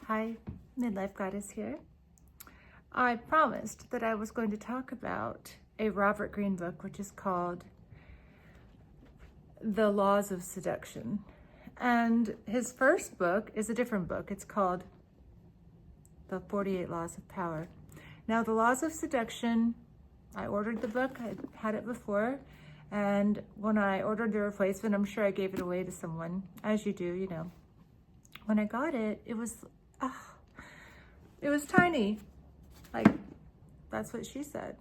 Hi, Midlife Goddess here. I promised that I was going to talk about a Robert Greene book, which is called The Laws of Seduction. And his first book is a different book. It's called The 48 Laws of Power. Now, The Laws of Seduction, I ordered the book. I had it before. And when I ordered the replacement, I'm sure I gave it away to someone, as you do, you know. When I got it, it was tiny. Like, that's what she said.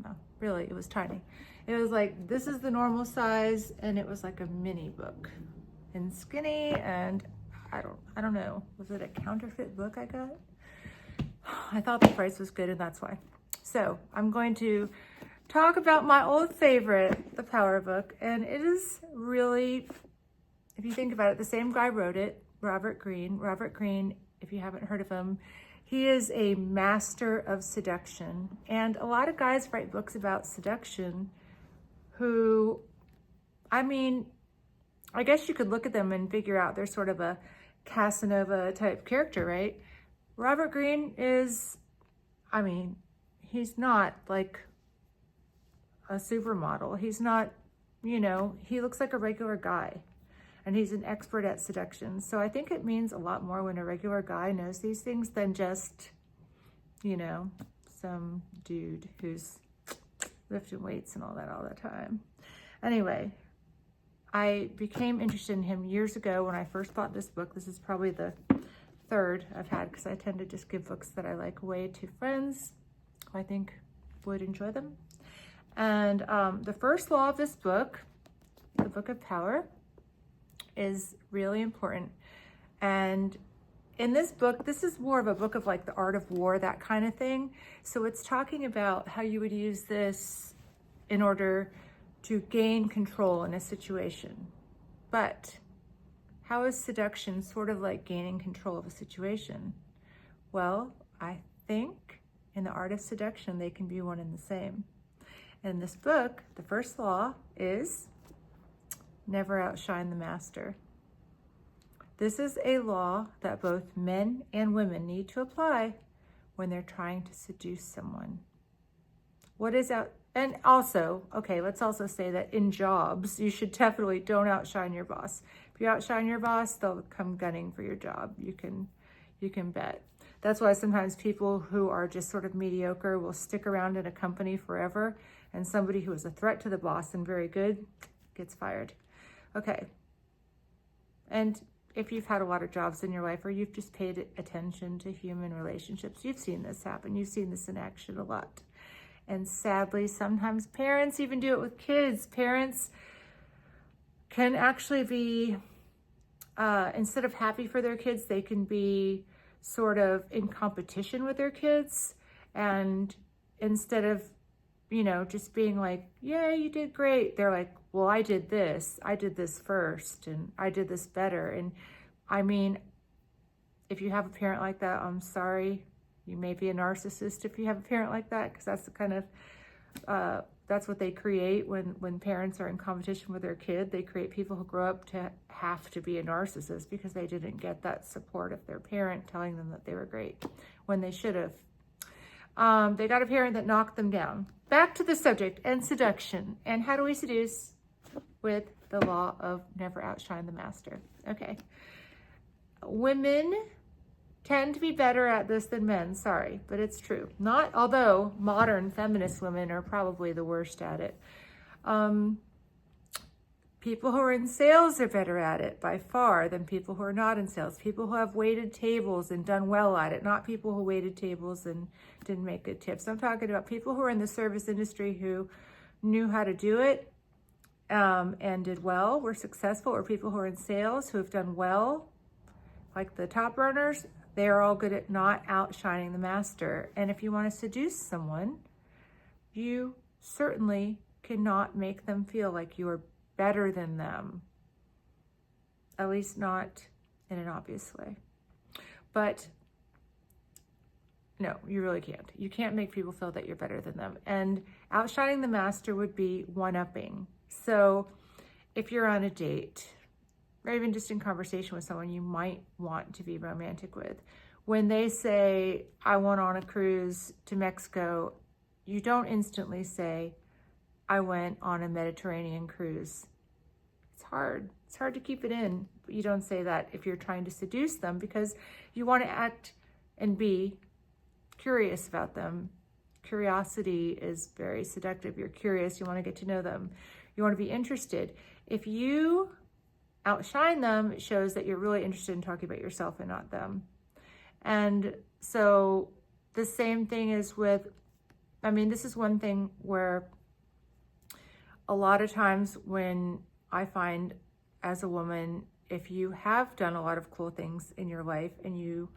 No, really, it was tiny. It was like, this is the normal size, and it was like a mini book and skinny, and I don't know. Was it a counterfeit book I got? I thought the price was good, and that's why. So I'm going to talk about my old favorite, the Power book, and it is really, if you think about it, the same guy wrote it, Robert Greene. Robert Greene, if you haven't heard of him, he is a master of seduction. And a lot of guys write books about seduction who, I mean, I guess you could look at them and figure out they're sort of a Casanova type character, right? Robert Greene is, I mean, he's not like a supermodel. He's not, you know, he looks like a regular guy. And he's an expert at seduction. So I think it means a lot more when a regular guy knows these things than just, you know, some dude who's lifting weights and all that all the time. Anyway, I became interested in him years ago when I first bought this book. This is probably the third I've had because I tend to just give books that I like away to friends who I think would enjoy them. And the first law of this book, the Book of Power, is really important. And in this book, this is more of a book of like the art of war, that kind of thing. So it's talking about how you would use this in order to gain control in a situation. But how is seduction sort of like gaining control of a situation? Well, I think in the art of seduction, they can be one and the same. In this book, the first law is never outshine the master. This is a law that both men and women need to apply when they're trying to seduce someone. What is out? And also, okay, let's also say that in jobs, you should definitely don't outshine your boss. If you outshine your boss, they'll come gunning for your job. You can bet. That's why sometimes people who are just sort of mediocre will stick around in a company forever, and somebody who is a threat to the boss and very good gets fired. Okay. And if you've had a lot of jobs in your life or you've just paid attention to human relationships, you've seen this happen. You've seen this in action a lot. And sadly, sometimes parents even do it with kids. Parents can actually be, instead of happy for their kids, they can be sort of in competition with their kids. And instead of, you know, just being like, yeah, you did great, they're like, well, I did this first, and I did this better. And I mean, if you have a parent like that, I'm sorry, you may be a narcissist if you have a parent like that, because that's the kind of, that's what they create when parents are in competition with their kid. They create people who grow up to have to be a narcissist because they didn't get that support of their parent telling them that they were great when they should have. They got a parent that knocked them down. Back to the subject and seduction. And how do we seduce? With the law of never outshine the master. Okay. Women tend to be better at this than men. Sorry, but it's true. Not, although modern feminist women are probably the worst at it. People who are in sales are better at it by far than people who are not in sales. People who have waited tables and done well at it, not people who waited tables and didn't make good tips. I'm talking about people who are in the service industry who knew how to do it and did well, were successful, or people who are in sales who have done well, like the top earners. They are all good at not outshining the master. And if you want to seduce someone, you certainly cannot make them feel like you are better than them, at least not in an obvious way. But no, you really can't. You can't make people feel that you're better than them. And outshining the master would be one-upping. So if you're on a date, or even just in conversation with someone you might want to be romantic with. When they say, I went on a cruise to Mexico, you don't instantly say, I went on a Mediterranean cruise. It's hard. It's hard to keep it in. But you don't say that if you're trying to seduce them, because you want to act and be curious about them. Curiosity is very seductive. You're curious. You want to get to know them. You want to be interested. If you outshine them, it shows that you're really interested in talking about yourself and not them. And so the same thing is with, this is one thing where a lot of times when I find as a woman, if you have done a lot of cool things in your life and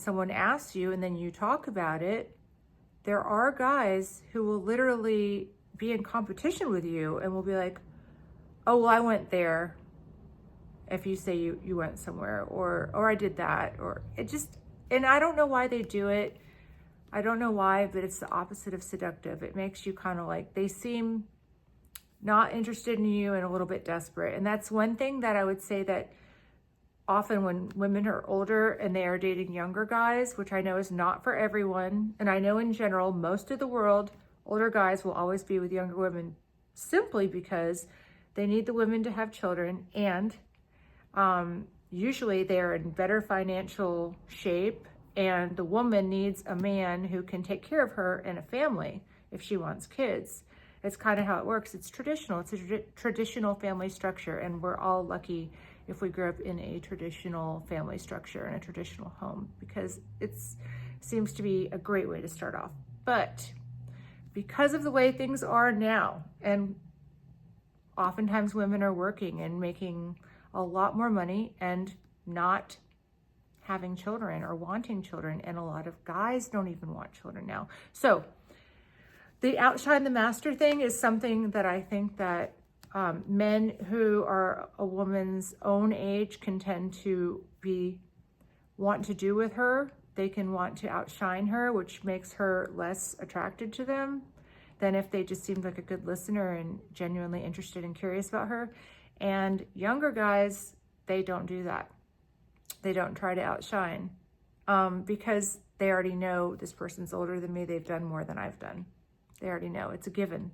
someone asks you and then you talk about it, there are guys who will literally be in competition with you and will be like, oh, well, I went there. If you say you went somewhere, or I did that, or it just, and I don't know why they do it. I don't know why, but it's the opposite of seductive. It makes you kind of like, they seem not interested in you and a little bit desperate. And that's one thing that I would say that often when women are older and they are dating younger guys, which I know is not for everyone, and I know in general, most of the world, older guys will always be with younger women simply because they need the women to have children, and usually they're in better financial shape, and the woman needs a man who can take care of her and a family if she wants kids. It's kind of how it works. It's traditional. It's a traditional family structure, and we're all lucky if we grew up in a traditional family structure and a traditional home, because it seems to be a great way to start off. But because of the way things are now, and oftentimes women are working and making a lot more money and not having children or wanting children, and a lot of guys don't even want children now. So the outshine the master thing is something that I think that men who are a woman's own age can tend to want to do with her. They can want to outshine her, which makes her less attracted to them than if they just seemed like a good listener and genuinely interested and curious about her. And younger guys, they don't do that. They don't try to outshine because they already know this person's older than me. They've done more than I've done. They already know. It's a given.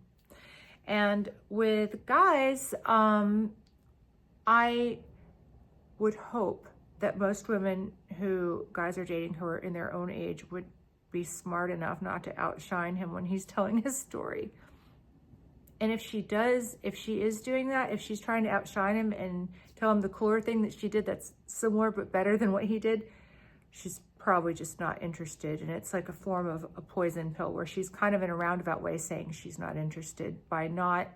And with guys, I would hope that most women who guys are dating who are in their own age would be smart enough not to outshine him when he's telling his story. And if she is doing that, if she's trying to outshine him and tell him the cooler thing that she did that's similar but better than what he did, she's probably just not interested. And it's like a form of a poison pill where she's kind of in a roundabout way saying she's not interested by not,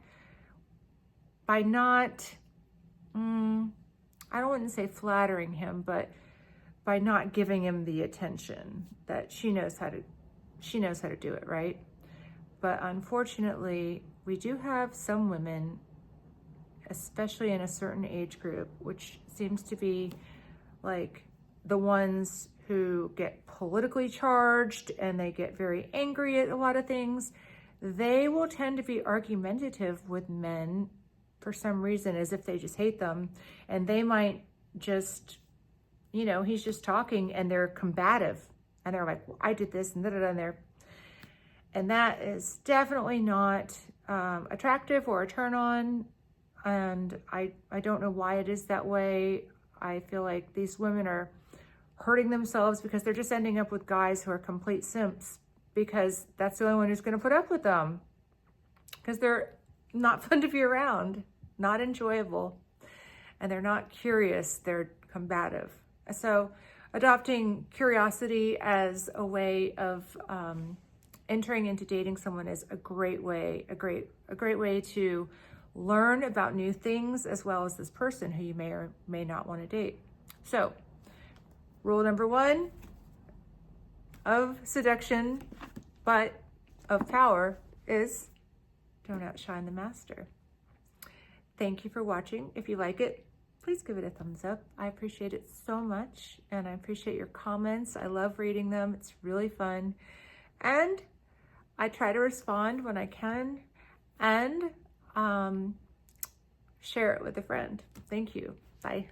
I don't want to say flattering him, but by not giving him the attention that she knows how to do it, right? But unfortunately, we do have some women, especially in a certain age group, which seems to be like the ones who get politically charged and they get very angry at a lot of things. They will tend to be argumentative with men for some reason, as if they just hate them. And they might just, he's just talking and they're combative. And they're like, well, I did this and da-da-da in there. And that is definitely not attractive or a turn on. And I don't know why it is that way. I feel like these women are hurting themselves because they're just ending up with guys who are complete simps, because that's the only one who's going to put up with them, because they're not fun to be around, not enjoyable, and they're not curious, they're combative. So adopting curiosity as a way of entering into dating someone is a great way to learn about new things, as well as this person who you may or may not want to date. So rule number 1 of seduction, but of power, is don't outshine the master. Thank you for watching. If you like it, please give it a thumbs up. I appreciate it so much, and I appreciate your comments. I love reading them. It's really fun. And I try to respond when I can, and share it with a friend. Thank you. Bye.